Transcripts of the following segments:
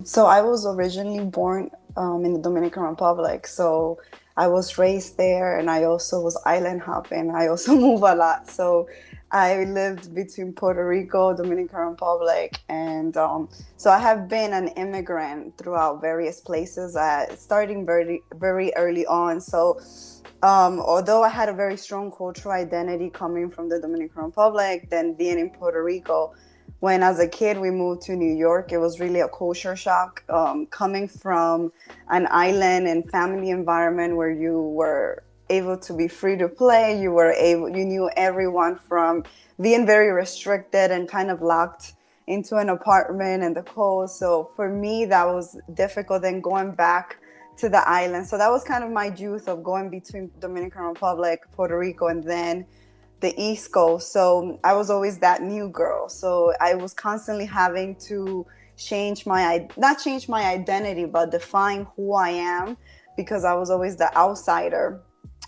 So I was originally born in the Dominican Republic. So I was raised there, and I also was island hopping. I also move a lot. So I lived between Puerto Rico, Dominican Republic, and so I have been an immigrant throughout various places, starting very early on. So although I had a very strong cultural identity coming from the Dominican Republic, then being in Puerto Rico, when as a kid we moved to New York, it was really a culture shock. Coming from an island and family environment where you were able to be free to play, you knew everyone, from being very restricted and kind of locked into an apartment and the cold. So for me, that was difficult. Then going back to the island. So that was kind of my youth of going between Dominican Republic, Puerto Rico, and then the East Coast. So I was always that new girl. So I was constantly having to not change my identity, but define who I am, because I was always the outsider.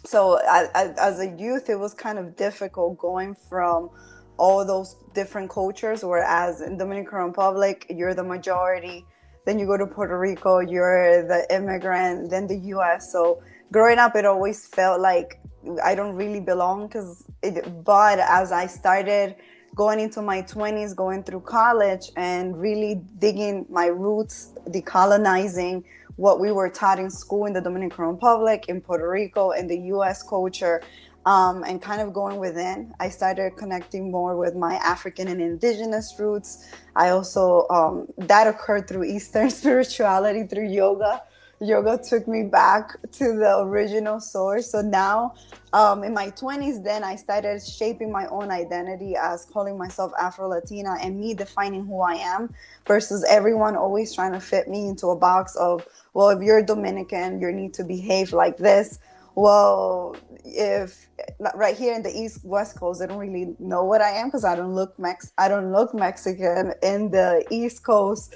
So as a youth, it was kind of difficult going from all those different cultures, whereas in Dominican Republic, you're the majority. Then you go to Puerto Rico, you're the immigrant, then the US. So growing up, it always felt like I don't really belong. But as I started going into my 20s, going through college, and really digging my roots, decolonizing what we were taught in school in the Dominican Republic, in Puerto Rico, in the US culture, and kind of going within, I started connecting more with my African and indigenous roots. I also, that occurred through Eastern spirituality, through yoga. Yoga took me back to the original source. So now, in my 20s, then I started shaping my own identity as calling myself Afro Latina, and me defining who I am, versus everyone always trying to fit me into a box of, well, if you're Dominican, you need to behave like this. Well, if right here in the East West Coast, they don't really know what I am, because I don't look Mexican. In the East Coast,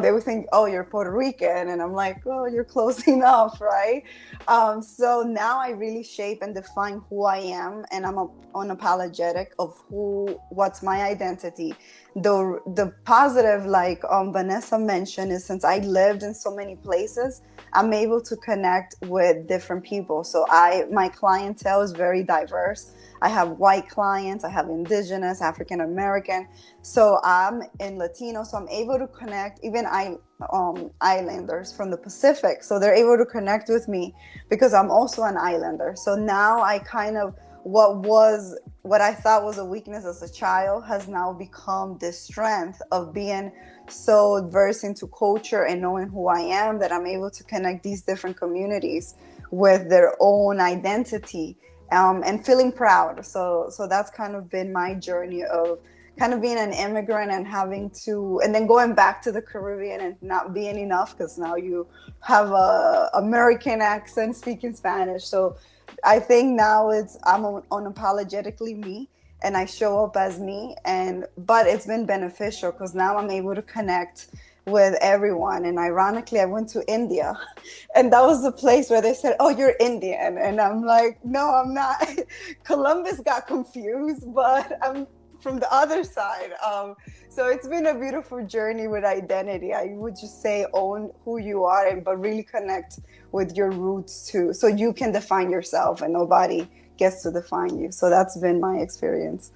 they would think, oh, you're Puerto Rican, and I'm like, oh, you're close enough, right? So now I really shape and define who I am, and I'm unapologetic of what's my identity. The positive, like Vanessa mentioned, is since I lived in so many places, I'm able to connect with different people. So my clientele is very diverse. I have white clients, I have indigenous, African American. So I'm in Latino, so I'm able to connect. Even islanders from the Pacific, so they're able to connect with me because I'm also an islander. So now I kind of, what I thought was a weakness as a child has now become this strength of being so versed into culture and knowing who I am, that I'm able to connect these different communities with their own identity, and feeling proud. So that's kind of been my journey of kind of being an immigrant and having to, and then going back to the Caribbean and not being enough, because now you have a American accent speaking Spanish. So I think now I'm unapologetically me, and I show up as me. But it's been beneficial because now I'm able to connect with everyone. And ironically, I went to India, and that was the place where they said, oh, you're Indian, and I'm like, no, I'm not. Columbus got confused, but I'm from the other side. So it's been a beautiful journey with identity. I would just say own who you are, but really connect with your roots too, so you can define yourself and nobody gets to define you. So that's been my experience.